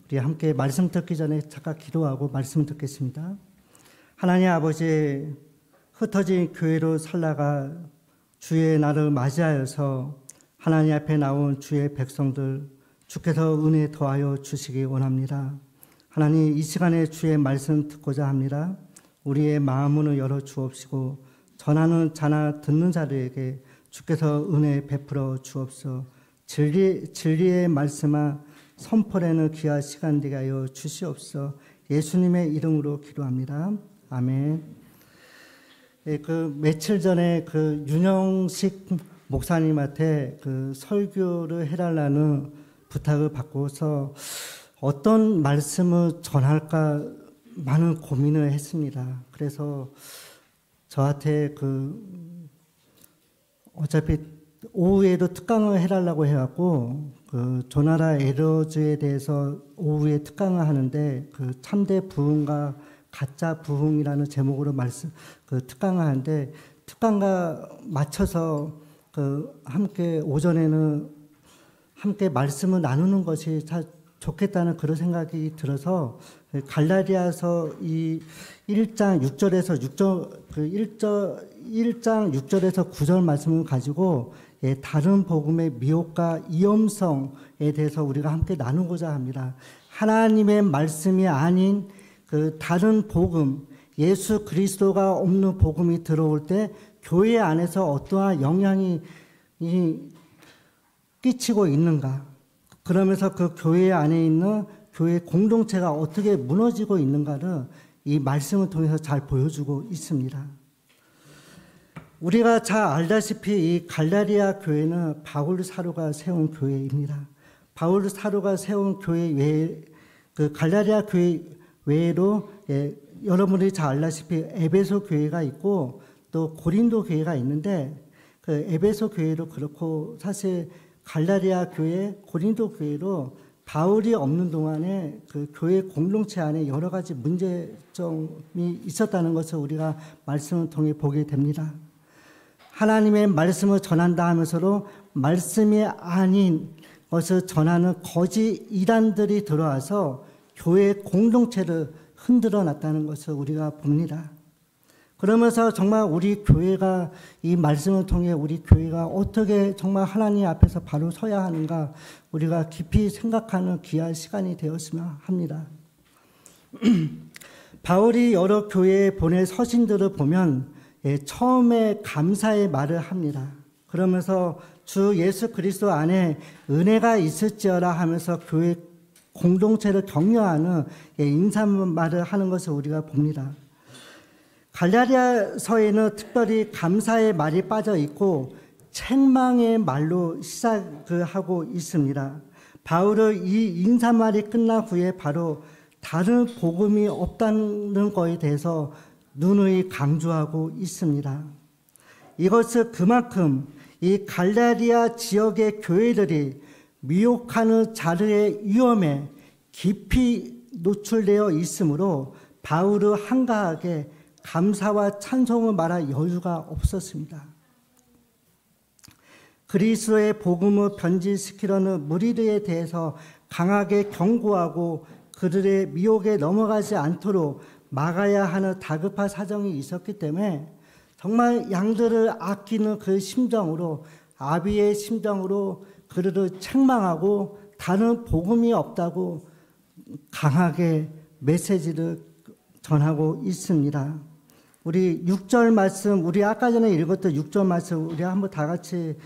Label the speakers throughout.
Speaker 1: 우리 함께 말씀 듣기 전에 잠깐 기도하고 말씀 듣겠습니다. 하나님 아버지, 흩어진 교회로 살다가 주의 날을 맞이하여서 하나님 앞에 나온 주의 백성들, 주께서 은혜 더하여 주시기 원합니다. 하나님, 이 시간에 주의 말씀 듣고자 합니다. 우리의 마음문을 열어 주옵시고 전하는 자나 듣는 자들에게 주께서 은혜 베풀어 주옵소서. 진리의 말씀아 선포되는 귀한 시간 되게 하여 주시옵소서. 예수님의 이름으로 기도합니다. 아멘. 며칠 전에 윤영식 목사님한테 설교를 해달라는 부탁을 받고서 어떤 말씀을 전할까 많은 고민을 했습니다. 그래서 저한테 어차피 오후에도 특강을 해달라고 해갖고 조나라 에러즈에 대해서 오후에 특강을 하는데 참대 부흥과 가짜 부흥이라는 제목으로 특강을 하는데 특강과 맞춰서 함께 오전에는 함께 말씀을 나누는 것이 참 좋겠다는 그런 생각이 들어서 갈라디아서 이 1장 6절에서 9절 말씀을 가지고 다른 복음의 미혹과 위험성에 대해서 우리가 함께 나누고자 합니다. 하나님의 말씀이 아닌 다른 복음, 예수 그리스도가 없는 복음이 들어올 때 교회 안에서 어떠한 영향이 끼치고 있는가, 그러면서 그 교회 안에 있는 교회 공동체가 어떻게 무너지고 있는가를 이 말씀을 통해서 잘 보여주고 있습니다. 우리가 잘 알다시피 이 갈라디아 교회는 바울 사도가 세운 교회입니다. 바울 사도가 세운 교회 외에 갈라디아 교회 외에도 여러분들이 잘 알다시피 에베소 교회가 있고 또 고린도 교회가 있는데 에베소 교회도 그렇고 사실 갈라디아 교회, 고린도 교회로 바울이 없는 동안에 교회 공동체 안에 여러 가지 문제점이 있었다는 것을 우리가 말씀을 통해 보게 됩니다. 하나님의 말씀을 전한다 하면서도 말씀이 아닌 것을 전하는 거짓 이단들이 들어와서 교회 공동체를 흔들어 놨다는 것을 우리가 봅니다. 그러면서 정말 우리 교회가 이 말씀을 통해 우리 교회가 어떻게 정말 하나님 앞에서 바로 서야 하는가 우리가 깊이 생각하는 귀한 시간이 되었으면 합니다. 바울이 여러 교회에 보낸 서신들을 보면 처음에 감사의 말을 합니다. 그러면서 주 예수 그리스도 안에 은혜가 있을지어라 하면서 교회 공동체를 격려하는 인사말을 하는 것을 우리가 봅니다. 갈라디아서에는 특별히 감사의 말이 빠져 있고 책망의 말로 시작을 하고 있습니다. 바울은 이 인사말이 끝난 후에 바로 다른 복음이 없다는 것에 대해서 누누이 강조하고 있습니다. 이것은 그만큼 이 갈라디아 지역의 교회들이 미혹하는 자들의 위험에 깊이 노출되어 있으므로 바울은 한가하게 감사와 찬송을 말할 여유가 없었습니다. 그리스도의 복음을 변질시키려는 무리들에 대해서 강하게 경고하고 그들의 미혹에 넘어가지 않도록 막아야 하는 다급한 사정이 있었기 때문에 정말 양들을 아끼는 그 심정으로, 아비의 심정으로 그들을 책망하고 다른 복음이 없다고 강하게 메시지를 전하고 있습니다. 우리 6절 말씀, 우리 아까 전에 읽었던 6절 말씀 우리 한번 다 같이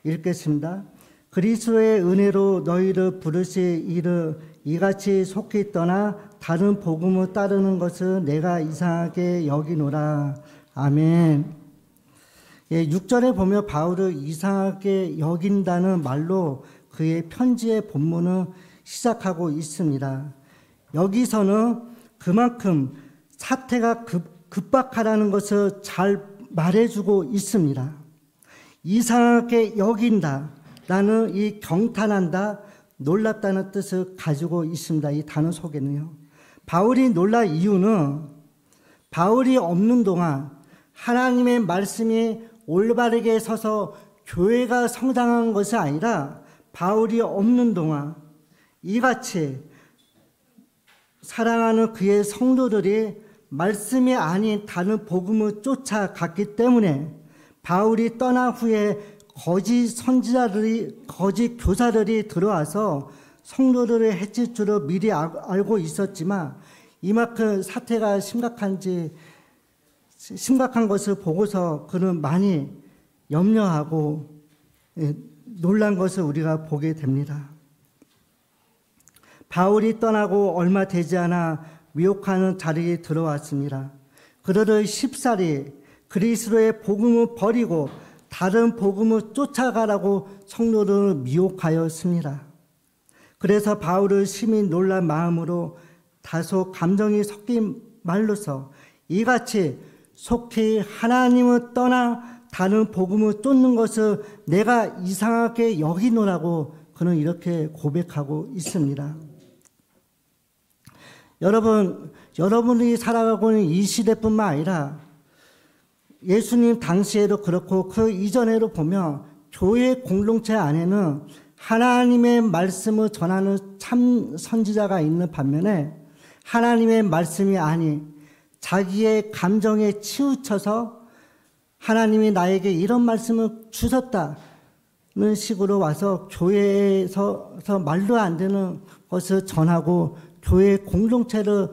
Speaker 1: 읽겠습니다. 그리스도의 은혜로 너희를 부르시 이르 이같이 속히 떠나 다른 복음을 따르는 것을 내가 이상하게 여기노라. 아멘. 6절에 보면 바울을 이상하게 여긴다는 말로 그의 편지의 본문을 시작하고 있습니다. 여기서는 그만큼 사태가 급박하다는 것을 잘 말해주고 있습니다. 이상하게 여긴다라는 이 경탄한다, 놀랍다는 뜻을 가지고 있습니다. 이 단어 속에는요. 바울이 놀랄 이유는 바울이 없는 동안 하나님의 말씀이 올바르게 서서 교회가 성장한 것이 아니라 바울이 없는 동안 이같이 사랑하는 그의 성도들이 말씀이 아닌 다른 복음을 쫓아갔기 때문에 바울이 떠난 후에 거짓 선지자들이, 거짓 교사들이 들어와서 성도들을 해칠 줄을 미리 알고 있었지만 이만큼 사태가 심각한 것을 보고서 그는 많이 염려하고 놀란 것을 우리가 보게 됩니다. 바울이 떠나고 얼마 되지 않아 미혹하는 자리에 들어왔습니다. 그들의 쉽사리 그리스도의 복음을 버리고 다른 복음을 쫓아가라고 성도들을 미혹하였습니다. 그래서 바울은 심히 놀란 마음으로 다소 감정이 섞인 말로서 이같이 속히 하나님을 떠나 다른 복음을 쫓는 것을 내가 이상하게 여기노라고 그는 이렇게 고백하고 있습니다. 여러분이 살아가고 있는 이 시대뿐만 아니라 예수님 당시에도 그렇고 그 이전에도 보면 교회 공동체 안에는 하나님의 말씀을 전하는 참 선지자가 있는 반면에 하나님의 말씀이 아닌 자기의 감정에 치우쳐서 하나님이 나에게 이런 말씀을 주셨다는 식으로 와서 교회에서 말도 안 되는 것을 전하고 교회 공동체를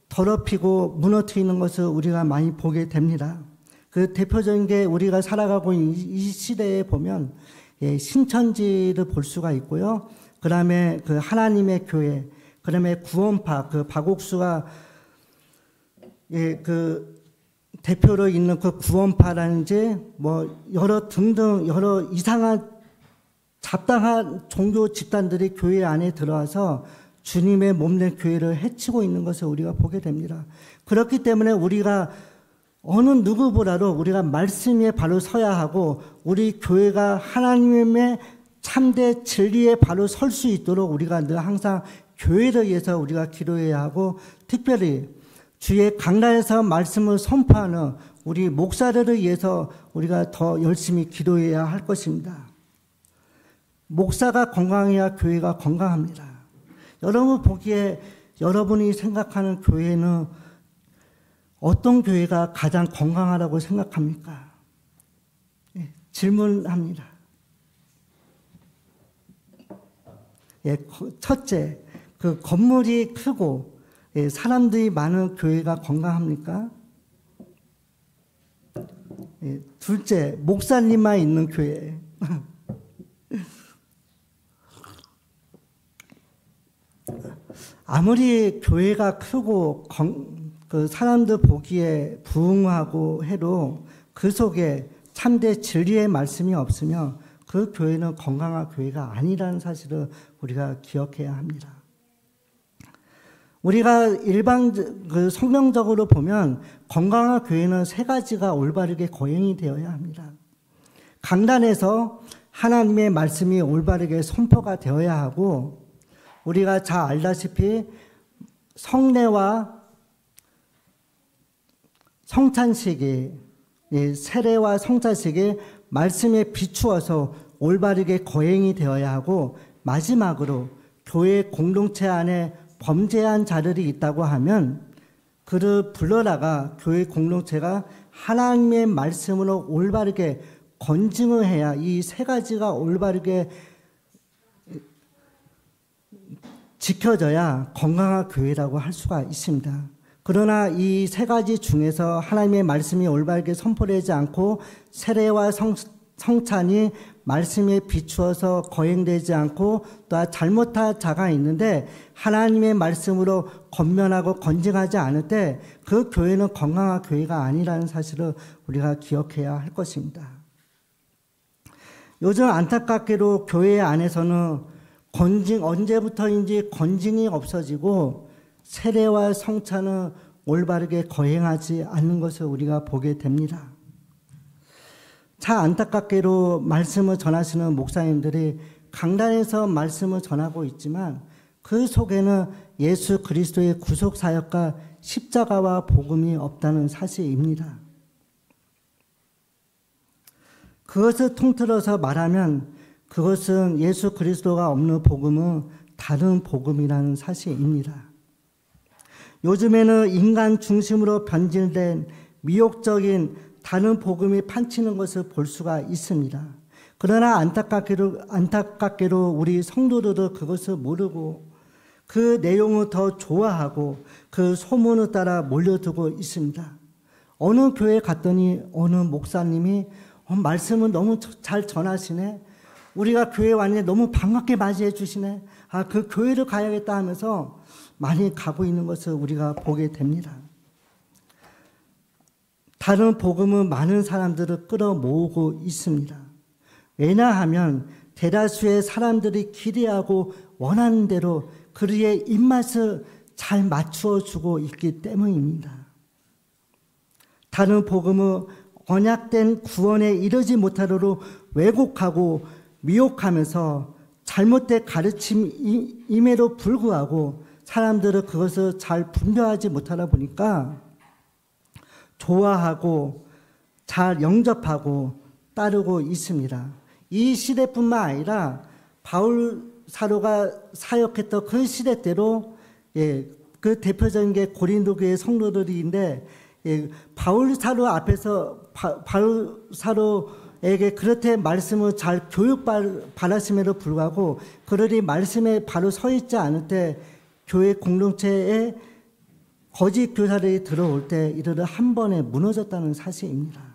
Speaker 1: 더럽히고 무너뜨리는 것을 우리가 많이 보게 됩니다. 그 대표적인 게 우리가 살아가고 있는 이 시대에 보면 신천지를 볼 수가 있고요. 그 다음에 그 하나님의 교회, 그 다음에 구원파, 그 박옥수가 그 대표로 있는 그 구원파라든지 뭐 여러 등등 여러 이상한 잡다한 종교 집단들이 교회 안에 들어와서 주님의 몸된 교회를 해치고 있는 것을 우리가 보게 됩니다. 그렇기 때문에 우리가 어느 누구보다도 우리가 말씀 위에 바로 서야 하고 우리 교회가 하나님의 참된 진리에 바로 설 수 있도록 우리가 늘 항상 교회를 위해서 우리가 기도해야 하고 특별히 주의 강단에서 말씀을 선포하는 우리 목사들을 위해서 우리가 더 열심히 기도해야 할 것입니다. 목사가 건강해야 교회가 건강합니다. 여러분 보기에 여러분이 생각하는 교회는 어떤 교회가 가장 건강하다고 생각합니까? 질문합니다. 첫째, 그 건물이 크고 사람들이 많은 교회가 건강합니까? 둘째, 목사님만 있는 교회. 아무리 교회가 크고 그 사람들 보기에 부흥하고 해도 그 속에 참된 진리의 말씀이 없으면 그 교회는 건강한 교회가 아니라는 사실을 우리가 기억해야 합니다. 우리가 성경적으로 보면 건강한 교회는 세 가지가 올바르게 거행이 되어야 합니다. 강단에서 하나님의 말씀이 올바르게 선포가 되어야 하고 우리가 잘 알다시피 성례와 성찬식이 세례와 성찬식이 말씀에 비추어서 올바르게 거행이 되어야 하고 마지막으로 교회 공동체 안에 범죄한 자들이 있다고 하면 그를 불러다가 교회 공동체가 하나님의 말씀으로 올바르게 건증을 해야 이 세 가지가 올바르게 지켜져야 건강한 교회라고 할 수가 있습니다. 그러나 이 세 가지 중에서 하나님의 말씀이 올바르게 선포되지 않고 세례와 성찬이 말씀에 비추어서 거행되지 않고 또 잘못한 자가 있는데 하나님의 말씀으로 권면하고 건증하지 않을 때 그 교회는 건강한 교회가 아니라는 사실을 우리가 기억해야 할 것입니다. 요즘 안타깝게도 교회 안에서는 언제부터인지 건증이 없어지고 세례와 성찬은 올바르게 거행하지 않는 것을 우리가 보게 됩니다. 참 안타깝게도 말씀을 전하시는 목사님들이 강단에서 말씀을 전하고 있지만 그 속에는 예수 그리스도의 구속 사역과 십자가와 복음이 없다는 사실입니다. 그것을 통틀어서 말하면 그것은 예수 그리스도가 없는 복음은 다른 복음이라는 사실입니다. 요즘에는 인간 중심으로 변질된 미혹적인 다른 복음이 판치는 것을 볼 수가 있습니다. 그러나 안타깝게로 우리 성도들도 그것을 모르고 그 내용을 더 좋아하고 그 소문을 따라 몰려들고 있습니다. 어느 교회 갔더니 어느 목사님이 말씀을 너무 잘 전하시네. 우리가 교회 왔는데 너무 반갑게 맞이해 주시네. 그 교회를 가야겠다 하면서 많이 가고 있는 것을 우리가 보게 됩니다. 다른 복음은 많은 사람들을 끌어모으고 있습니다. 왜냐하면 대다수의 사람들이 기대하고 원하는 대로 그의 입맛을 잘 맞추어 주고 있기 때문입니다. 다른 복음은 언약된 구원에 이르지 못하도록 왜곡하고 미혹하면서 잘못된 가르침임에도 불구하고 사람들은 그것을 잘 분별하지 못하다 보니까 좋아하고 잘 영접하고 따르고 있습니다. 이 시대뿐만 아니라 바울 사도가 사역했던 그 시대대로 그 대표적인 게 고린도 교회 성도들인데 바울 사도 앞에서 바울 사도에게 그렇게 말씀을 잘 교육받았음에도 불구하고 그들이 말씀에 바로 서 있지 않을 때 교회 공동체에 거짓 교사들이 들어올 때 이들은 한 번에 무너졌다는 사실입니다.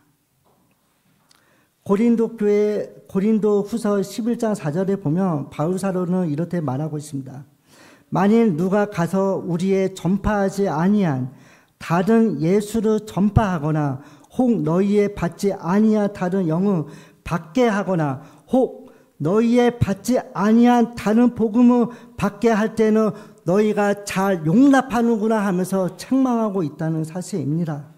Speaker 1: 고린도 후서 11장 4절에 보면 바울 사도는 이렇게 말하고 있습니다. 만일 누가 가서 우리의 전파하지 아니한 다른 예수를 전파하거나 혹 너희의 받지 아니한 다른 영을 받게 하거나 혹 너희의 받지 아니한 다른 복음을 받게 할 때는 너희가 잘 용납하는구나 하면서 책망하고 있다는 사실입니다.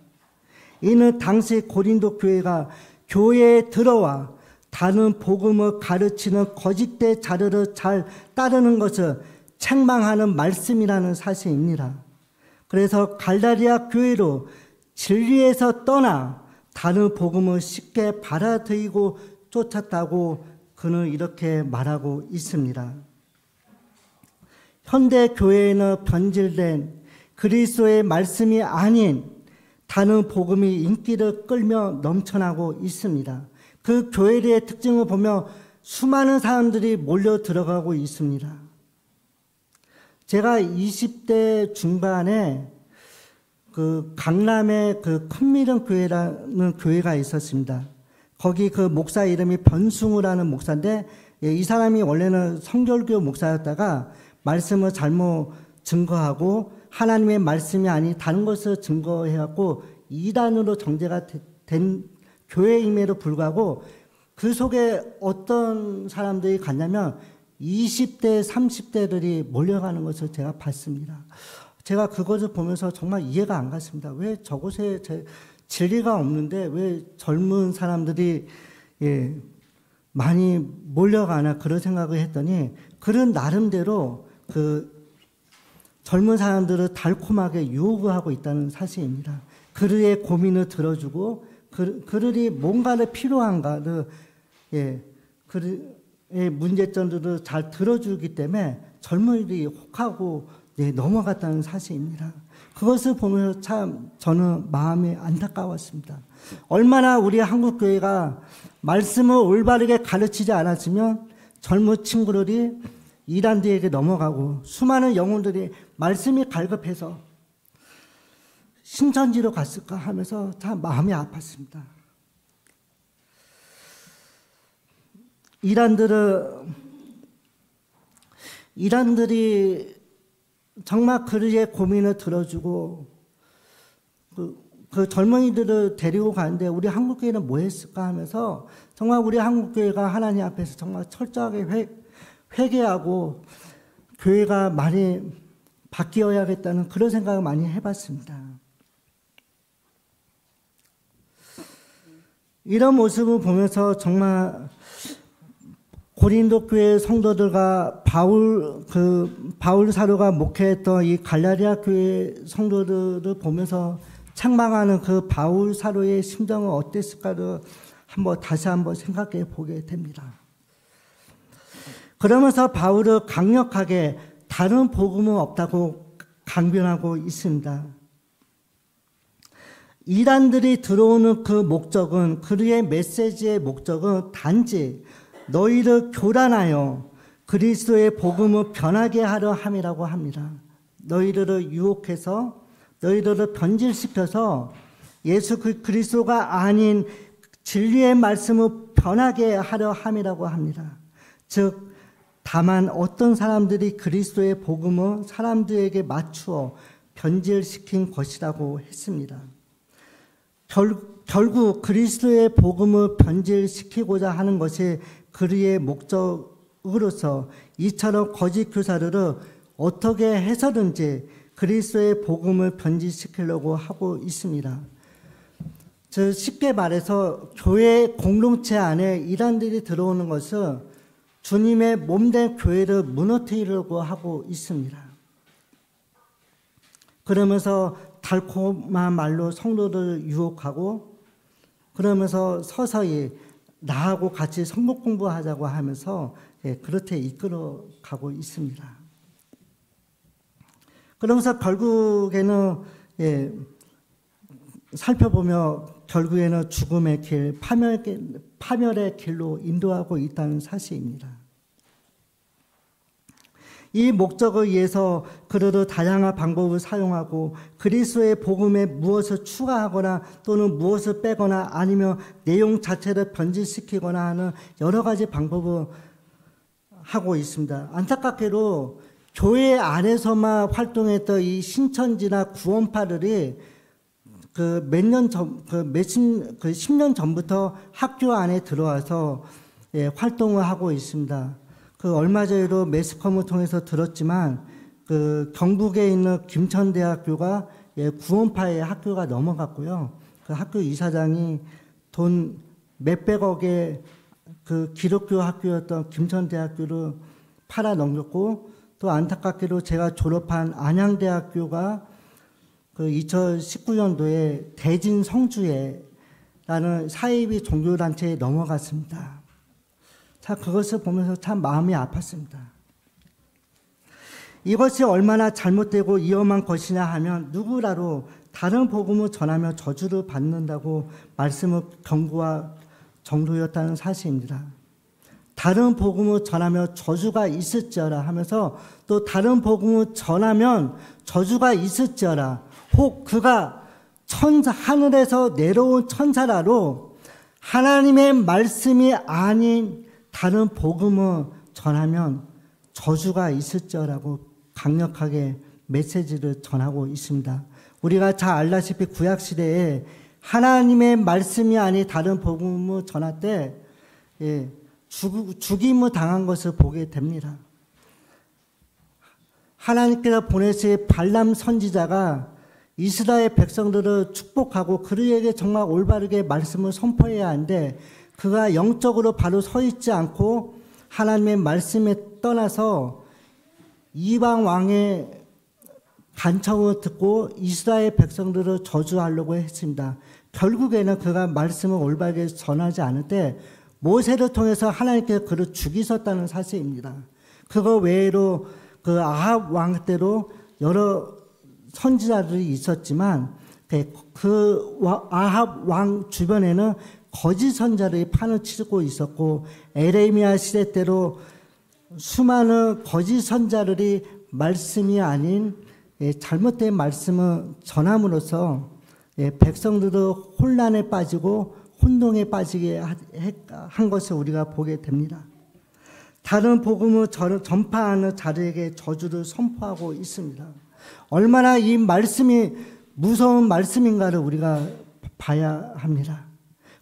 Speaker 1: 이는 당시 고린도 교회가 교회에 들어와 다른 복음을 가르치는 거짓된 자료를 잘 따르는 것을 책망하는 말씀이라는 사실입니다. 그래서 갈라디아 교회로 진리에서 떠나 다른 복음을 쉽게 받아들이고 쫓았다고 그는 이렇게 말하고 있습니다. 현대 교회에는 변질된 그리스도의 말씀이 아닌 다른 복음이 인기를 끌며 넘쳐나고 있습니다. 그 교회의 특징을 보면 수많은 사람들이 몰려 들어가고 있습니다. 제가 20대 중반에 그 강남에 그 큰미령 교회라는 교회가 있었습니다. 거기 그 목사 이름이 변승우라는 목사인데 이 사람이 원래는 성결교 목사였다가 말씀을 잘못 증거하고 하나님의 말씀이 아닌 다른 것을 증거해갖고 이단으로 정죄가 된 교회임에도 불구하고 그 속에 어떤 사람들이 갔냐면 20대, 30대들이 몰려가는 것을 제가 봤습니다. 제가 그것을 보면서 정말 이해가 안 갔습니다. 왜 저곳에 진리가 없는데 왜 젊은 사람들이 많이 몰려가나 그런 생각을 했더니 그런 나름대로 그 젊은 사람들을 달콤하게 유혹을 하고 있다는 사실입니다. 그들의 고민을 들어주고 그들이 뭔가를 필요한가를 그들의 문제점들을 잘 들어주기 때문에 젊은이들이 혹하고 넘어갔다는 사실입니다. 그것을 보면서 참 저는 마음이 안타까웠습니다. 얼마나 우리 한국교회가 말씀을 올바르게 가르치지 않았으면 젊은 친구들이 이단들에게 넘어가고 수많은 영혼들이 말씀이 갈급해서 신천지로 갔을까 하면서 참 마음이 아팠습니다. 이단들이 정말 그들의 고민을 들어주고 그 젊은이들을 데리고 가는데 우리 한국교회는 뭐 했을까 하면서 정말 우리 한국교회가 하나님 앞에서 정말 철저하게 회개하고 교회가 많이 바뀌어야겠다는 그런 생각을 많이 해봤습니다. 이런 모습을 보면서 정말 고린도 교회 성도들과 바울 사도가 목회했던 이 갈라디아 교회 성도들을 보면서 책망하는 그 바울 사도의 심정은 어땠을까를 다시 한번 생각해 보게 됩니다. 그러면서 바울은 강력하게 다른 복음은 없다고 강변하고 있습니다. 이단들이 들어오는 그 목적은, 그의 메시지의 목적은 단지 너희를 교란하여 그리스도의 복음을 변하게 하려 함이라고 합니다. 너희들을 유혹해서, 너희들을 변질시켜서 예수 그리스도가 아닌 진리의 말씀을 변하게 하려 함이라고 합니다. 즉 다만 어떤 사람들이 그리스도의 복음을 사람들에게 맞추어 변질시킨 것이라고 했습니다. 결국 그리스도의 복음을 변질시키고자 하는 것이 그의 목적으로서 이처럼 거짓 교사들을 어떻게 해서든지 그리스도의 복음을 변질시키려고 하고 있습니다. 즉 쉽게 말해서 교회 공동체 안에 이단들이 들어오는 것은 주님의 몸된 교회를 무너뜨리려고 하고 있습니다. 그러면서 달콤한 말로 성도를 유혹하고, 그러면서 서서히 나하고 같이 성경 공부하자고 하면서 그렇게 이끌어가고 있습니다. 그러면서 결국에는 살펴보며 결국에는 죽음의 길, 파멸의 길로 인도하고 있다는 사실입니다. 이 목적을 위해서 그들은 다양한 방법을 사용하고 그리스도의 복음에 무엇을 추가하거나 또는 무엇을 빼거나 아니면 내용 자체를 변질시키거나 하는 여러 가지 방법을 하고 있습니다. 안타깝게도 교회 안에서만 활동했던 이 신천지나 구원파들이 몇 년 전, 10년 전부터 학교 안에 들어와서 활동을 하고 있습니다. 얼마 전에도 매스컴을 통해서 들었지만 경북에 있는 김천대학교가 구원파의 학교가 넘어갔고요. 그 학교 이사장이 돈 몇백억의 기독교 학교였던 김천대학교를 팔아 넘겼고, 또 안타깝게도 제가 졸업한 안양대학교가 2019년도에 대진 성주회라는 사이비 종교단체에 넘어갔습니다. 자, 그것을 보면서 참 마음이 아팠습니다. 이것이 얼마나 잘못되고 위험한 것이냐 하면 누구라도 다른 복음을 전하며 저주를 받는다고 말씀을 경고할 정도였다는 사실입니다. 다른 복음을 전하며 저주가 있을지어라 하면서 또 다른 복음을 전하면 저주가 있을지어라, 혹 그가 하늘에서 내려온 천사라도 하나님의 말씀이 아닌 다른 복음을 전하면 저주가 있을지어라고 강력하게 메시지를 전하고 있습니다. 우리가 잘 알다시피 구약시대에 하나님의 말씀이 아닌 다른 복음을 전할 때 죽임을 당한 것을 보게 됩니다. 하나님께서 보내신 발람 선지자가 이스라엘 백성들을 축복하고 그들에게 정말 올바르게 말씀을 선포해야 하는데, 그가 영적으로 바로 서 있지 않고 하나님의 말씀에 떠나서 이방 왕의 간청을 듣고 이스라엘 백성들을 저주하려고 했습니다. 결국에는 그가 말씀을 올바르게 전하지 않을 때 모세를 통해서 하나님께서 그를 죽이셨다는 사실입니다. 그거 외에도 아합 왕 때로 여러 선지자들이 있었지만 그 아합 왕 주변에는 거짓 선지자들이 판을 치고 있었고, 에레미야 시대 때로 수많은 거짓 선지자들이 말씀이 아닌 잘못된 말씀을 전함으로써 백성들도 혼란에 빠지고 혼동에 빠지게 한 것을 우리가 보게 됩니다. 다른 복음을 전파하는 자들에게 저주를 선포하고 있습니다. 얼마나 이 말씀이 무서운 말씀인가를 우리가 봐야 합니다.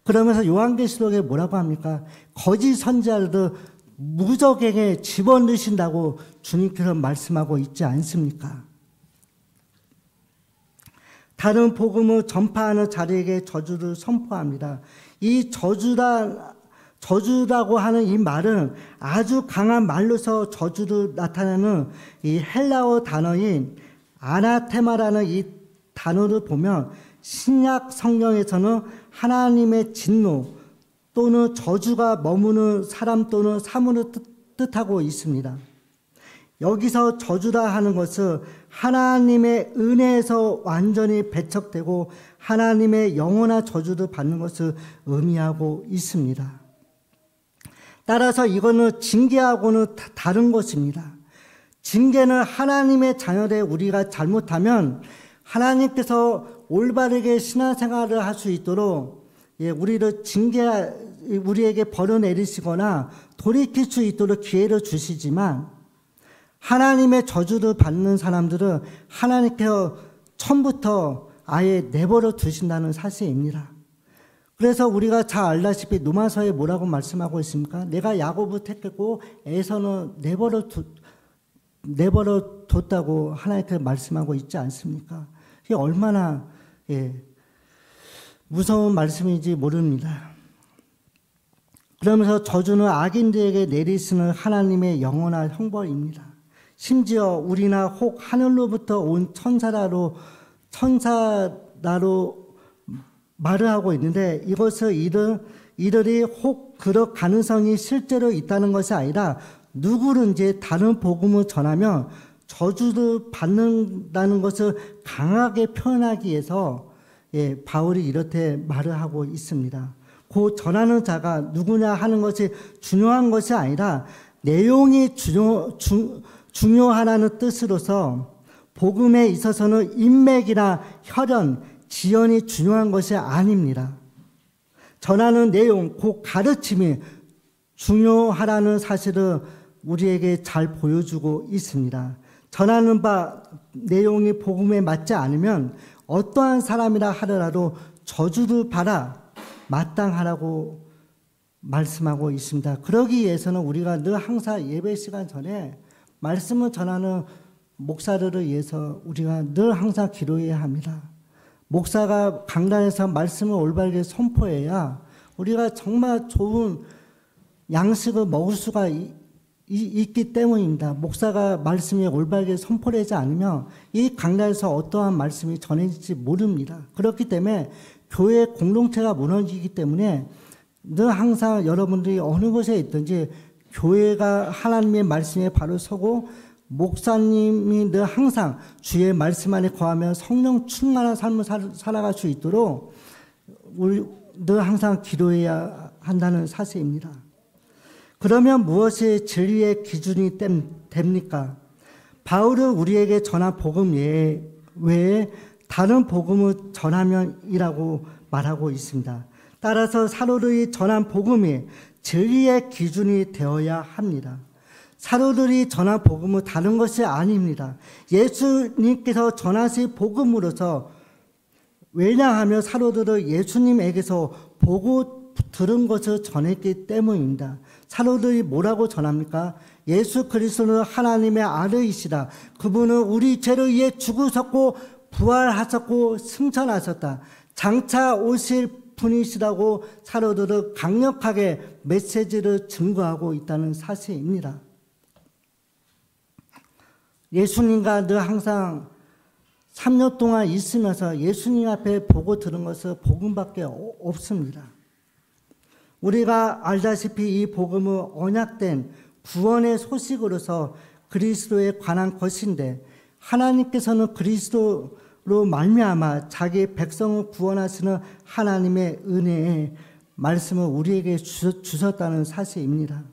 Speaker 1: 그러면서 요한계시록에 뭐라고 합니까? 거짓 선지자들도 무적에게 집어넣으신다고 주님께서 말씀하고 있지 않습니까? 다른 복음을 전파하는 자리에게 저주를 선포합니다. 이 저주라고 하는 이 말은 아주 강한 말로서 저주를 나타내는 이 헬라어 단어인 아나테마라는 이 단어를 보면 신약 성경에서는 하나님의 진노 또는 저주가 머무는 사람 또는 사물을 뜻하고 있습니다. 여기서 저주다 하는 것은 하나님의 은혜에서 완전히 배척되고 하나님의 영원한 저주를 받는 것을 의미하고 있습니다. 따라서 이거는 징계하고는 다른 것입니다. 징계는 하나님의 자녀되 우리가 잘못하면 하나님께서 올바르게 신앙생활을 할 수 있도록 우리를 우리에게 벌을 내리시거나 돌이킬 수 있도록 기회를 주시지만, 하나님의 저주를 받는 사람들은 하나님께서 처음부터 아예 내버려 두신다는 사실입니다. 그래서 우리가 잘 알다시피 로마서에 뭐라고 말씀하고 있습니까? 내가 야곱을 택했고 에서는 내버려 뒀다고 하나님께서 말씀하고 있지 않습니까? 이게 얼마나 무서운 말씀인지 모릅니다. 그러면서 저주는 악인들에게 내리시는 하나님의 영원한 형벌입니다. 심지어 우리나 혹 하늘로부터 온 천사라로 말을 하고 있는데, 이것을 이들이 혹 그럴 가능성이 실제로 있다는 것이 아니라 누구든지 다른 복음을 전하면 저주를 받는다는 것을 강하게 표현하기 위해서 바울이 이렇게 말을 하고 있습니다. 그 전하는 자가 누구냐 하는 것이 중요한 것이 아니라 내용이 중요하다는 뜻으로서 복음에 있어서는 인맥이나 혈연, 지연이 중요한 것이 아닙니다. 전하는 내용, 그 가르침이 중요하다는 사실을 우리에게 잘 보여주고 있습니다. 전하는 바 내용이 복음에 맞지 않으면 어떠한 사람이라 하더라도 저주를 받아 마땅하라고 말씀하고 있습니다. 그러기 위해서는 우리가 늘 항상 예배 시간 전에 말씀을 전하는 목사들을 위해서 우리가 늘 항상 기도해야 합니다. 목사가 강단에서 말씀을 올바르게 선포해야 우리가 정말 좋은 양식을 먹을 수가 있기 때문입니다. 목사가 말씀이 올바르게 선포되지 않으면 이 강단에서 어떠한 말씀이 전해질지 모릅니다. 그렇기 때문에 교회 공동체가 무너지기 때문에 늘 항상 여러분들이 어느 곳에 있든지 교회가 하나님의 말씀에 바로 서고 목사님이 늘 항상 주의 말씀 안에 거하며 성령 충만한 삶을 살아갈 수 있도록 우리 늘 항상 기도해야 한다는 사실입니다. 그러면 무엇이 진리의 기준이 됩니까? 바울은 우리에게 전한 복음 외에 다른 복음을 전하면이라고 말하고 있습니다. 따라서 사도들이 전한 복음이 진리의 기준이 되어야 합니다. 사도들이 전한 복음은 다른 것이 아닙니다. 예수님께서 전하신 복음으로서, 왜냐하면 사도들은 예수님에게서 보고 들은 것을 전했기 때문입니다. 사도들이 뭐라고 전합니까? 예수 그리스도는 하나님의 아들이시다. 그분은 우리 죄를 위해 죽으셨고 부활하셨고 승천하셨다. 장차 오실 분이시라고 사도들은 강력하게 메시지를 증거하고 있다는 사실입니다. 예수님과 늘 항상 3년 동안 있으면서 예수님 앞에 보고 들은 것은 복음밖에 없습니다. 우리가 알다시피 이 복음은 언약된 구원의 소식으로서 그리스도에 관한 것인데, 하나님께서는 그리스도로 말미암아 자기 백성을 구원하시는 하나님의 은혜의 말씀을 우리에게 주셨다는 사실입니다.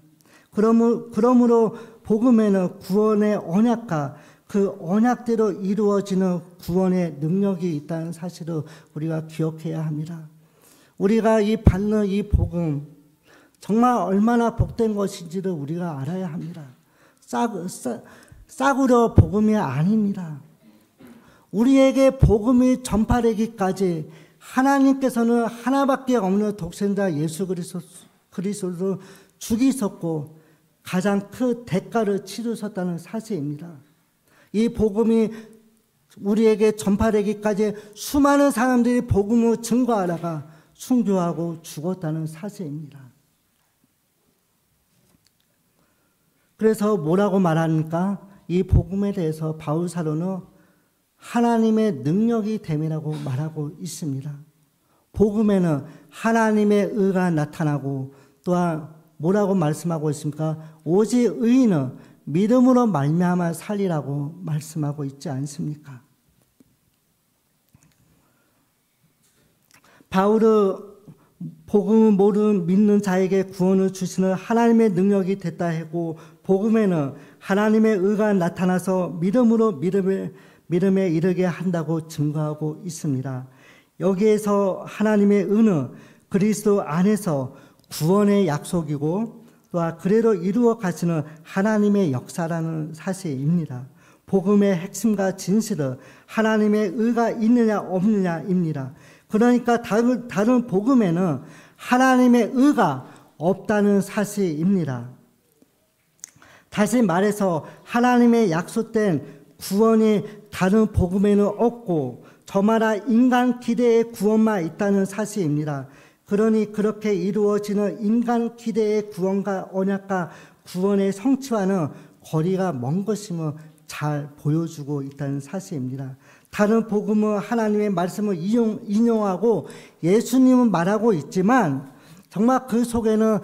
Speaker 1: 그러므로 복음에는 구원의 언약과 그 언약대로 이루어지는 구원의 능력이 있다는 사실을 우리가 기억해야 합니다. 우리가 받는 이 복음 정말 얼마나 복된 것인지를 우리가 알아야 합니다. 싸구려 복음이 아닙니다. 우리에게 복음이 전파되기까지 하나님께서는 하나밖에 없는 독생자 예수 그리스도를 죽이셨고 가장 큰 대가를 치르셨다는 사실입니다. 이 복음이 우리에게 전파되기까지 수많은 사람들이 복음을 증거하다가 순교하고 죽었다는 사실입니다. 그래서 뭐라고 말합니까? 이 복음에 대해서 바울 사도는 하나님의 능력이 됨이라고 말하고 있습니다. 복음에는 하나님의 의가 나타나고, 또한 뭐라고 말씀하고 있습니까? 오직 의인은 믿음으로 말미암아 살리라고 말씀하고 있지 않습니까? 바울은 복음을 모르는 믿는 자에게 구원을 주시는 하나님의 능력이 됐다 하고, 복음에는 하나님의 의가 나타나서 믿음으로 믿음에 이르게 한다고 증거하고 있습니다. 여기에서 하나님의 의는 그리스도 안에서 구원의 약속이고 또한 그대로 이루어 가시는 하나님의 역사라는 사실입니다. 복음의 핵심과 진실은 하나님의 의가 있느냐 없느냐입니다. 그러니까 다른 복음에는 하나님의 의가 없다는 사실입니다. 다시 말해서 하나님의 약속된 구원이 다른 복음에는 없고 저마다 인간 기대의 구원만 있다는 사실입니다. 그러니 그렇게 이루어지는 인간 기대의 구원과 언약과 구원의 성취와는 거리가 먼 것임을 잘 보여주고 있다는 사실입니다. 다른 복음은 하나님의 말씀을 인용하고 예수님은 말하고 있지만 정말 그 속에는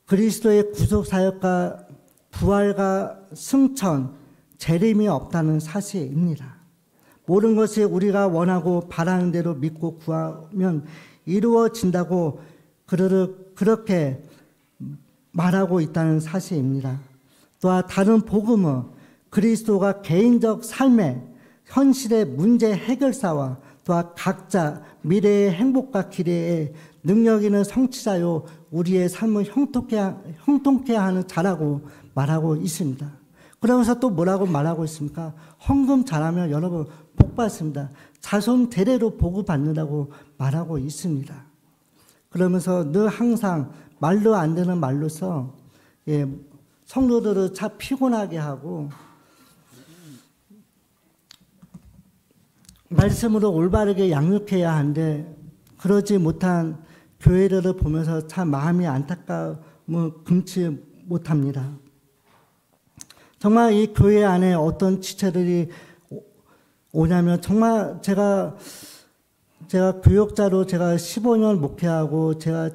Speaker 1: 그리스도의 구속사역과 부활과 승천, 재림이 없다는 사실입니다. 모든 것이 우리가 원하고 바라는 대로 믿고 구하면 이루어진다고 그렇게 말하고 있다는 사실입니다. 또한 다른 복음은 그리스도가 개인적 삶의 현실의 문제 해결사와 또한 각자 미래의 행복과 기대에 능력 있는 성취자요 우리의 삶을 형통케 하는 자라고 말하고 있습니다. 그러면서 또 뭐라고 말하고 있습니까? 헌금 잘하면 여러분 복 받습니다. 자손 대대로 복을 받는다고 말하고 있습니다. 그러면서 늘 항상 말로 안 되는 말로서 성도들을 참 피곤하게 하고 말씀으로 올바르게 양육해야 하는데 그러지 못한 교회들을 보면서 참 마음이 안타까움을 금치 못합니다. 정말 이 교회 안에 어떤 지체들이 오냐면 정말 제가 교역자로 제가 15년 목회하고 제가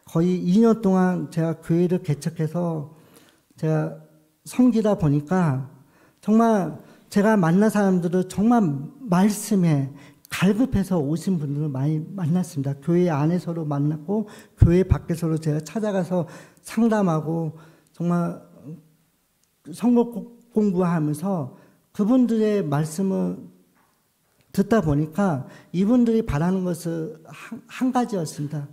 Speaker 1: 거의 2년 동안 제가 교회를 개척해서 제가 섬기다 보니까 정말 제가 만난 사람들을 정말 말씀에 갈급해서 오신 분들을 많이 만났습니다. 교회 안에서도 만났고 교회 밖에서도 제가 찾아가서 상담하고 정말 성경 공부하면서 그분들의 말씀을 듣다 보니까 이분들이 바라는 것은 한 가지였습니다.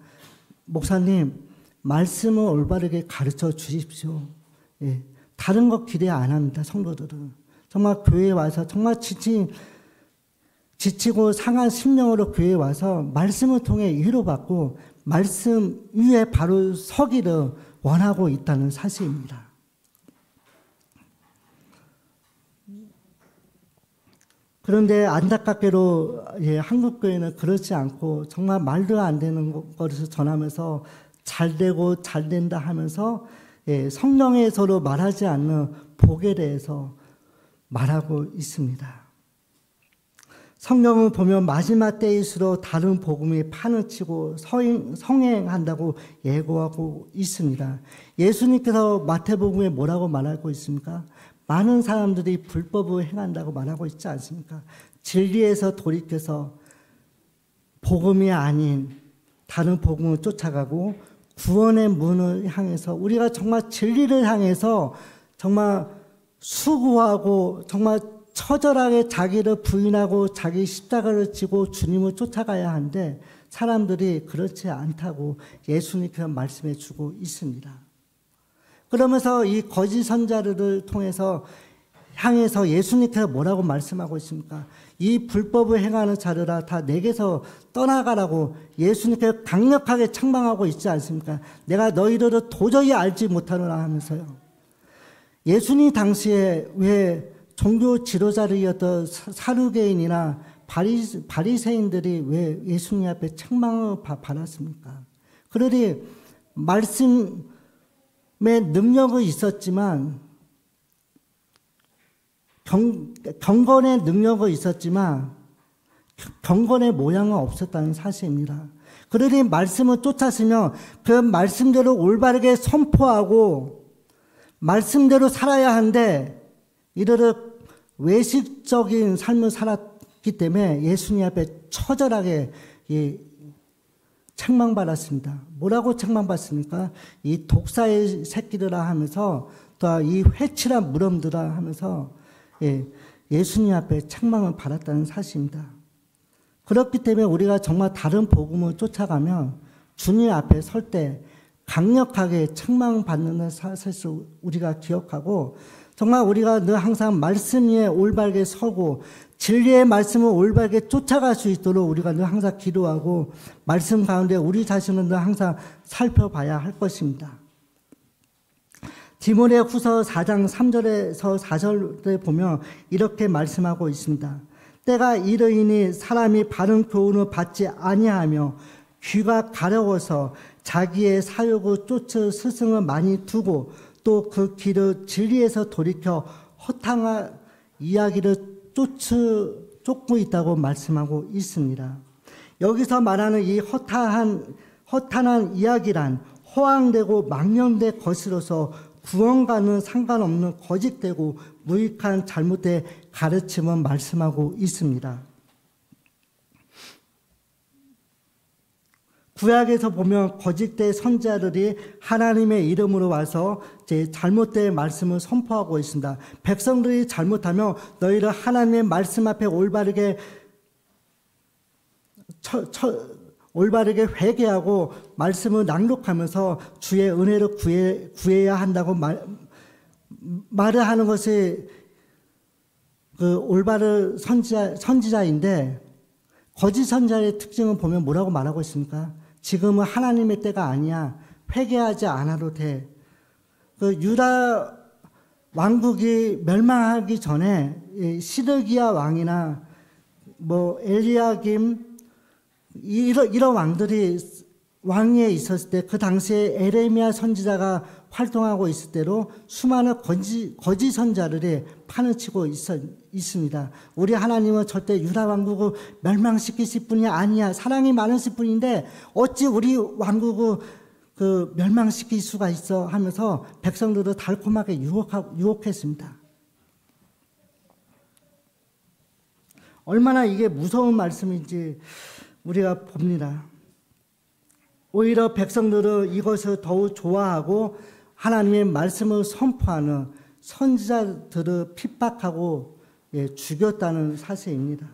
Speaker 1: 목사님, 말씀을 올바르게 가르쳐 주십시오. 다른 거 기대 안 합니다. 성도들은. 정말 교회에 와서 정말 지치고 상한 심령으로 교회에 와서 말씀을 통해 위로받고 말씀 위에 바로 서기를 원하고 있다는 사실입니다. 그런데 안타깝게도 한국교회는 그렇지 않고 정말 말도 안 되는 것을 전하면서 잘되고 잘된다 하면서 성령에서도 말하지 않는 복에 대해서 말하고 있습니다. 성경을 보면 마지막 때일수록 다른 복음이 판을 치고 성행한다고 예고하고 있습니다. 예수님께서 마태복음에 뭐라고 말하고 있습니까? 많은 사람들이 불법을 행한다고 말하고 있지 않습니까? 진리에서 돌이켜서 복음이 아닌 다른 복음을 쫓아가고 구원의 문을 향해서 우리가 정말 진리를 향해서 정말 수고하고 정말 처절하게 자기를 부인하고 자기 십자가를 지고 주님을 쫓아가야 하는데 사람들이 그렇지 않다고 예수님께서 말씀해 주고 있습니다. 그러면서 이 거짓 선자들을 통해서 향해서 예수님께서 뭐라고 말씀하고 있습니까? 이 불법을 행하는 자들아 다 내게서 떠나가라고 예수님께서 강력하게 책망하고 있지 않습니까? 내가 너희들을 도저히 알지 못하노라 하면서요. 예수님 당시에 왜 종교 지도자들이었던 사두개인이나 바리새인들이 왜 예수님 앞에 책망을 받았습니까? 그러니 말씀의 능력은 있었지만 경건의 능력은 있었지만 경건의 모양은 없었다는 사실입니다. 그러니 말씀을 쫓았으면 그 말씀대로 올바르게 선포하고 말씀대로 살아야 하는데 이르르 외식적인 삶을 살았기 때문에 예수님 앞에 처절하게 책망받았습니다. 뭐라고 책망받습니까? 이 독사의 새끼들아 하면서 또 이 회칠한 무덤들아 하면서 예수님 앞에 책망을 받았다는 사실입니다. 그렇기 때문에 우리가 정말 다른 복음을 쫓아가면 주님 앞에 설 때 강력하게 책망받는 사실을 우리가 기억하고 정말 우리가 늘 항상 말씀 위에 올바르게 서고 진리의 말씀을 올바르게 쫓아갈 수 있도록 우리가 늘 항상 기도하고 말씀 가운데 우리 자신을 늘 항상 살펴봐야 할 것입니다. 디모데후서 4장 3절에서 4절에 보면 이렇게 말씀하고 있습니다. 때가 이르이니 사람이 바른 교훈을 받지 아니하며 귀가 가려워서 자기의 사욕을 쫓을 스승을 많이 두고 또 그 길을 진리에서 돌이켜 허탕한 이야기를 쫓고 있다고 말씀하고 있습니다. 여기서 말하는 이 허탄한 이야기란 허황되고 망령된 것으로서 구원과는 상관없는 거짓되고 무익한 잘못된 가르침을 말씀하고 있습니다. 구약에서 보면 거짓된 선지자들이 하나님의 이름으로 와서 잘못된 말씀을 선포하고 있습니다. 백성들이 잘못하면 너희를 하나님의 말씀 앞에 올바르게 회개하고 말씀을 낭독하면서 주의 은혜를 구해야 한다고 말을 하는 것이 그 올바른 선지자인데 거짓 선지자의 특징을 보면 뭐라고 말하고 있습니까? 지금은 하나님의 때가 아니야. 회개하지 않아도 돼. 그 유다 왕국이 멸망하기 전에 시드기야 왕이나 뭐 엘리야김 이런 왕들이 왕위에 있었을 때 그 당시에 에레미야 선지자가 활동하고 있을 때로 수많은 거짓 선지자들이 판을 치고 있습니다. 우리 하나님은 절대 유다 왕국을 멸망시키실 분이 아니야. 사랑이 많으실 분인데 어찌 우리 왕국을 멸망시킬 수가 있어 하면서 백성들을 달콤하게 유혹했습니다. 얼마나 이게 무서운 말씀인지 우리가 봅니다. 오히려 백성들은 이것을 더욱 좋아하고 하나님의 말씀을 선포하는 선지자들을 핍박하고 죽였다는 사실입니다.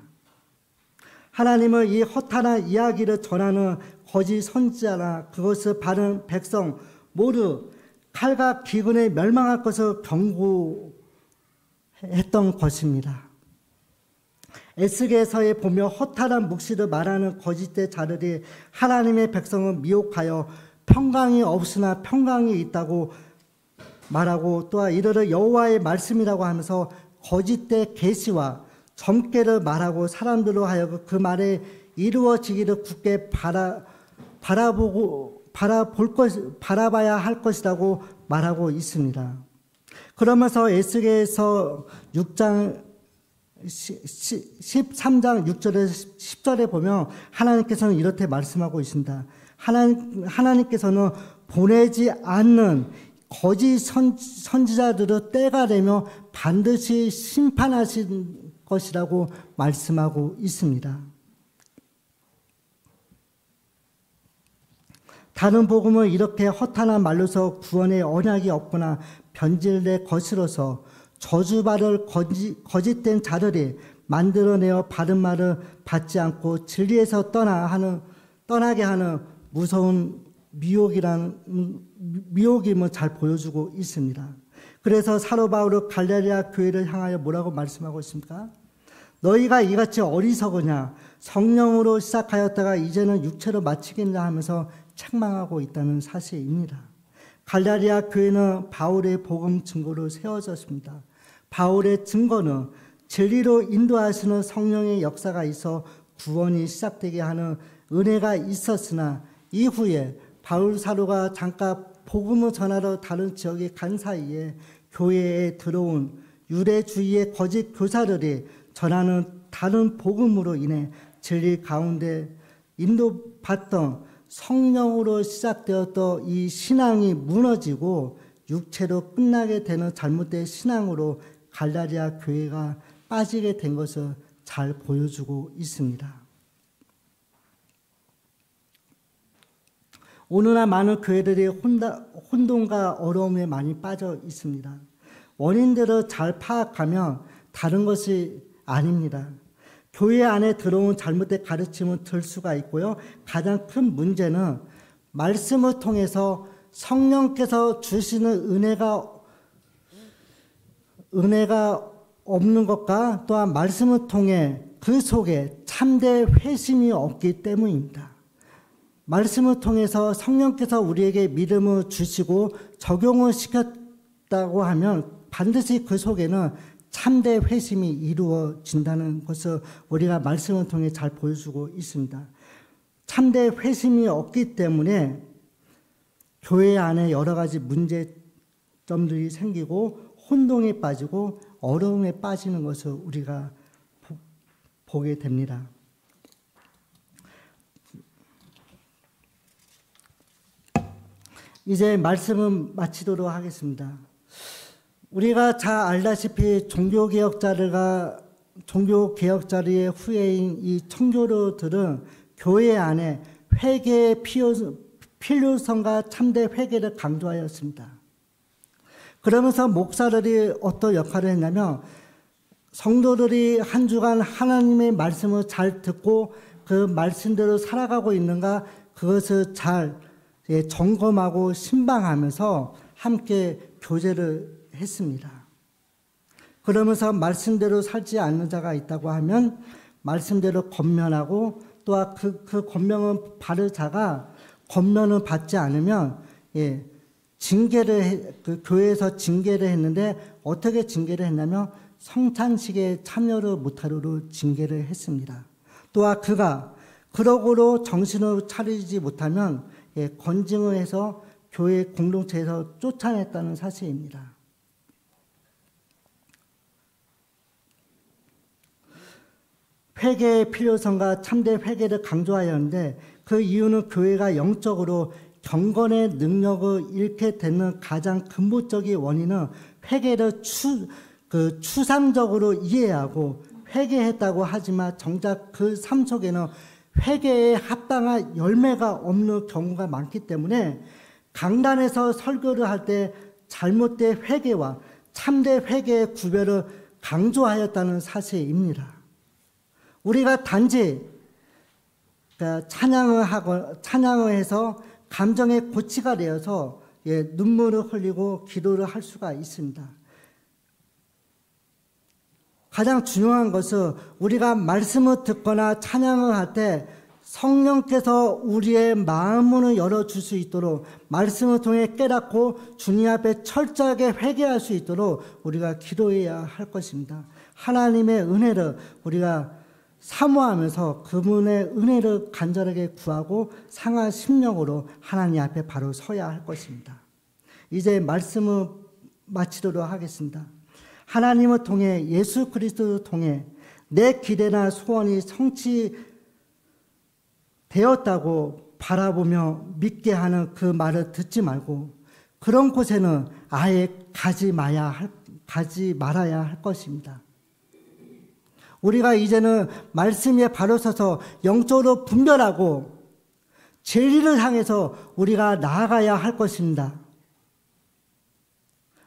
Speaker 1: 하나님은 이 허탄한 이야기를 전하는 거짓 선지자나 그것을 바른 백성 모두 칼과 기근에 멸망할 것을 경고했던 것입니다. 에스겔서에 보면 허탄한 묵시를 말하는 거짓된 자들이 하나님의 백성을 미혹하여 평강이 없으나 평강이 있다고 말하고 또한 이르르 여호와의 말씀이라고 하면서 거짓된 계시와 점괘를 말하고 사람들로 하여금 그 말에 이루어지기를 굳게 바라봐야 할 것이라고 말하고 있습니다. 그러면서 에스겔서 6장 13장 6절에서 10절에 보면 하나님께서는 이렇게 말씀하고 있습니다. 하나님께서는 보내지 않는 거짓 선지자들을 때가 되면 반드시 심판하실 것이라고 말씀하고 있습니다. 다른 복음은 이렇게 허탄한 말로서 구원의 언약이 없거나 변질된 것으로서 저주받을 거짓된 자들이 만들어내어 바른 말을 받지 않고 진리에서 떠나게 하는 무서운 미혹임을 잘 보여주고 있습니다. 그래서 사도 바울은 갈라디아 교회를 향하여 뭐라고 말씀하고 있습니까? 너희가 이같이 어리석으냐 성령으로 시작하였다가 이제는 육체로 마치겠냐 하면서 책망하고 있다는 사실입니다. 갈라디아 교회는 바울의 복음 증거로 세워졌습니다. 바울의 증거는 진리로 인도하시는 성령의 역사가 있어 구원이 시작되게 하는 은혜가 있었으나 이후에 바울 사도가 잠깐 복음을 전하러 다른 지역에 간 사이에 교회에 들어온 유대주의의 거짓 교사들이 전하는 다른 복음으로 인해 진리 가운데 인도받던 성령으로 시작되었던 이 신앙이 무너지고 육체로 끝나게 되는 잘못된 신앙으로 갈라디아 교회가 빠지게 된 것을 잘 보여주고 있습니다. 오늘날 많은 교회들이 혼돈과 어려움에 많이 빠져 있습니다. 원인들을 잘 파악하면 다른 것이 아닙니다. 교회 안에 들어온 잘못된 가르침은 들 수가 있고요. 가장 큰 문제는 말씀을 통해서 성령께서 주시는 은혜가 없는 것과 또한 말씀을 통해 그 속에 참된 회심이 없기 때문입니다. 말씀을 통해서 성령께서 우리에게 믿음을 주시고 적용을 시켰다고 하면 반드시 그 속에는 참된 회심이 이루어진다는 것을 우리가 말씀을 통해 잘 보여주고 있습니다. 참된 회심이 없기 때문에 교회 안에 여러 가지 문제점들이 생기고 혼동에 빠지고 어려움에 빠지는 것을 우리가 보게 됩니다. 이제 말씀은 마치도록 하겠습니다. 우리가 잘 알다시피 종교개혁자들의 후예인 이 청교도들은 교회 안에 회개의 필요성과 참된 회개를 강조하였습니다. 그러면서 목사들이 어떤 역할을 했냐면 성도들이 한 주간 하나님의 말씀을 잘 듣고 그 말씀대로 살아가고 있는가 그것을 잘 점검하고 신방하면서 함께 교제를 했습니다. 그러면서 말씀대로 살지 않는 자가 있다고 하면 말씀대로 권면하고 또한 그 권면을 받을 자가 권면을 받지 않으면 그 교회에서 징계를 했는데 어떻게 징계를 했냐면 성찬식에 참여를 못하도록 징계를 했습니다. 또한 그가 그러고도 정신을 차리지 못하면 건징을 해서 교회 공동체에서 쫓아냈다는 사실입니다. 회개의 필요성과 참된 회개를 강조하였는데 그 이유는 교회가 영적으로 경건의 능력을 잃게 되는 가장 근본적인 원인은 회개를 추상적으로 이해하고 회개했다고 하지만 정작 그 삶 속에는 회개에 합당한 열매가 없는 경우가 많기 때문에 강단에서 설교를 할 때 잘못된 회개와 참된 회개의 구별을 강조하였다는 사실입니다. 우리가 단지 찬양을 해서 감정의 고치가 되어서 눈물을 흘리고 기도를 할 수가 있습니다. 가장 중요한 것은 우리가 말씀을 듣거나 찬양을 할 때 성령께서 우리의 마음문을 열어줄 수 있도록 말씀을 통해 깨닫고 주님 앞에 철저하게 회개할 수 있도록 우리가 기도해야 할 것입니다. 하나님의 은혜를 우리가 사모하면서 그분의 은혜를 간절하게 구하고 상한 심령으로 하나님 앞에 바로 서야 할 것입니다. 이제 말씀을 마치도록 하겠습니다. 하나님을 통해 예수 그리스도를 통해 내 기대나 소원이 성취되었다고 바라보며 믿게 하는 그 말을 듣지 말고 그런 곳에는 아예 가지 말아야 할 것입니다. 우리가 이제는 말씀에 바로 서서 영적으로 분별하고 진리를 향해서 우리가 나아가야 할 것입니다.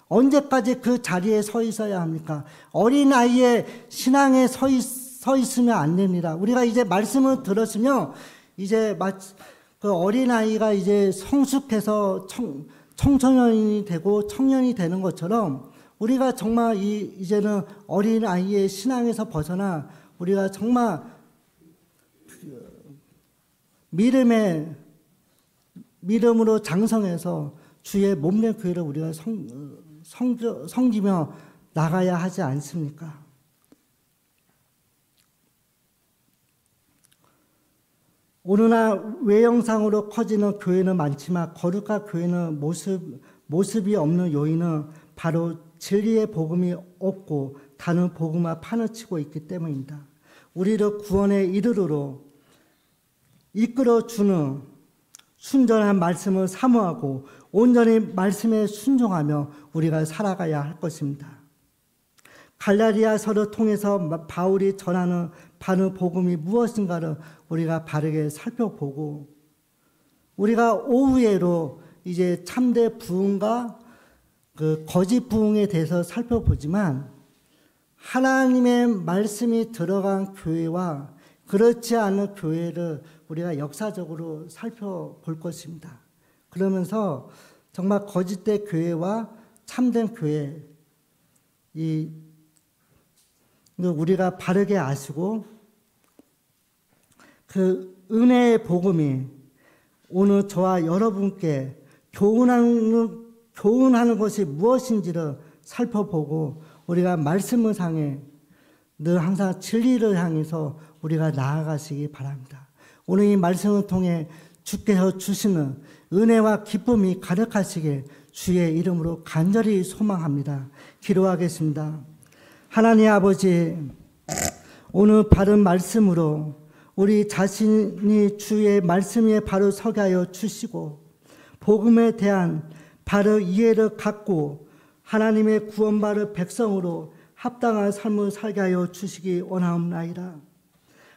Speaker 1: 언제까지 그 자리에 서 있어야 합니까? 어린아이의 신앙에 서 있으면 안 됩니다. 우리가 이제 말씀을 들었으면 이제 그 어린아이가 이제 성숙해서 청소년이 되고 청년이 되는 것처럼 우리가 정말 이제는 어린아이의 신앙에서 벗어나 우리가 정말 믿음으로 장성해서 주의 몸된 교회를 우리가 섬기며 나가야 하지 않습니까? 오늘날 외형상으로 커지는 교회는 많지만 거룩한 교회는 모습이 없는 요인은 바로 진리의 복음이 없고 다른 복음과 판을 치고 있기 때문입니다. 우리를 구원에 이르도록 이끌어주는 순전한 말씀을 사모하고 온전히 말씀에 순종하며 우리가 살아가야 할 것입니다. 갈라디아서를 통해서 바울이 전하는 바른 복음이 무엇인가를 우리가 바르게 살펴보고, 우리가 오후에로 이제 참된 부흥과 그 거짓 부흥에 대해서 살펴보지만, 하나님의 말씀이 들어간 교회와 그렇지 않은 교회를 우리가 역사적으로 살펴볼 것입니다. 그러면서 정말 거짓된 교회와 참된 교회, 우리가 바르게 아시고, 그 은혜의 복음이 오늘 저와 여러분께 교훈하는 것이 무엇인지를 살펴보고, 우리가 말씀을 향해 늘 항상 진리를 향해서 우리가 나아가시기 바랍니다. 오늘 이 말씀을 통해 주께서 주시는 은혜와 기쁨이 가득하시길 주의 이름으로 간절히 소망합니다. 기도하겠습니다. 하나님 아버지, 오늘 바른 말씀으로 우리 자신이 주의 말씀 위에 바로 서게 하여 주시고, 복음에 대한 바른 이해를 갖고 하나님의 구원받을 백성으로 합당한 삶을 살게 하여 주시기 원하옵나이다.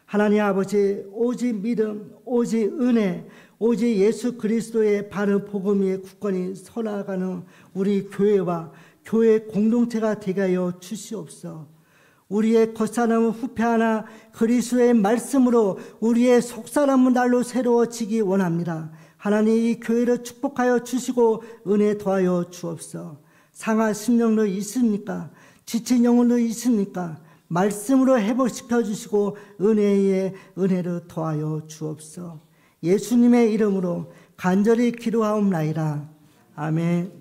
Speaker 1: 하나님 아버지, 오직 믿음, 오직 은혜, 오직 예수 그리스도의 바른 복음 위에 굳건히 서나가는 우리 교회와 교회 공동체가 되게 하여 주시옵소서. 우리의 겉사람은 후패하나 그리스도의 말씀으로 우리의 속사람은 날로 새로워지기 원합니다. 하나님, 이 교회를 축복하여 주시고 은혜 더하여 주옵소서. 상한 심령도 있습니까? 지친 영혼도 있습니까? 말씀으로 회복시켜 주시고 은혜에 은혜를 더하여 주옵소서. 예수님의 이름으로 간절히 기도하옵나이다. 아멘.